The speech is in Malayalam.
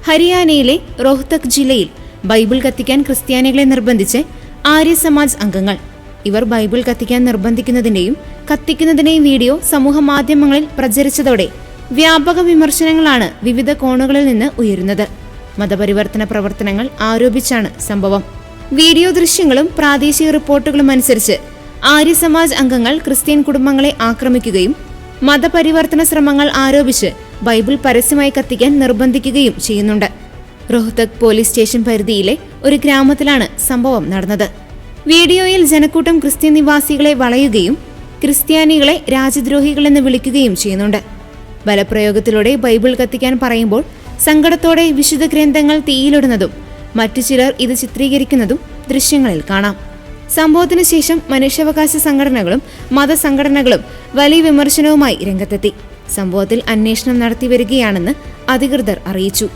ഹരിയാനയിലെ റോഹ്തക് ജില്ലയിൽ ബൈബിൾ കത്തിക്കാൻ ക്രിസ്ത്യാനികളെ നിർബന്ധിച്ച് ആര്യ സമാജ് അംഗങ്ങൾ. ഇവർ ബൈബിൾ കത്തിക്കാൻ നിർബന്ധിക്കുന്നതിന്റെയും കത്തിക്കുന്നതിന്റെയും വീഡിയോ സമൂഹ മാധ്യമങ്ങളിൽ പ്രചരിച്ചതോടെ വ്യാപക വിമർശനങ്ങളാണ് വിവിധ കോണുകളിൽ നിന്ന് ഉയരുന്നത്. മതപരിവർത്തന പ്രവർത്തനങ്ങൾ ആരോപിച്ചാണ് സംഭവം. വീഡിയോ ദൃശ്യങ്ങളും പ്രാദേശിക റിപ്പോർട്ടുകളും അനുസരിച്ച് ആര്യ സമാജ് അംഗങ്ങൾ ക്രിസ്ത്യൻ കുടുംബങ്ങളെ ആക്രമിക്കുകയും മതപരിവർത്തന ശ്രമങ്ങൾ ആരോപിച്ച് ബൈബിൾ പരസ്യമായി കത്തിക്കാൻ നിർബന്ധിക്കുകയും ചെയ്യുന്നുണ്ട്. റോഹ്തക് പോലീസ് സ്റ്റേഷൻ പരിധിയിലെ ഒരു ഗ്രാമത്തിലാണ് സംഭവം നടന്നത്. വീഡിയോയിൽ ജനക്കൂട്ടം ക്രിസ്ത്യൻ നിവാസികളെ വളയുകയും ക്രിസ്ത്യാനികളെ രാജ്യദ്രോഹികളെന്ന് വിളിക്കുകയും ചെയ്യുന്നുണ്ട്. ബലപ്രയോഗത്തിലൂടെ ബൈബിൾ കത്തിക്കാൻ പറയുമ്പോൾ സങ്കടത്തോടെ വിശുദ്ധ ഗ്രന്ഥങ്ങൾ തീയിലിടുന്നതും മറ്റു ചിലർ ഇത് ചിത്രീകരിക്കുന്നതും ദൃശ്യങ്ങളിൽ കാണാം. സംഭവത്തിനു ശേഷം മനുഷ്യാവകാശ സംഘടനകളും മതസംഘടനകളും വലിയ വിമർശനവുമായി രംഗത്തെത്തി. സംഭവത്തിൽ അന്വേഷണം നടത്തിവരികയാണെന്ന് അധികൃതർ അറിയിച്ചു.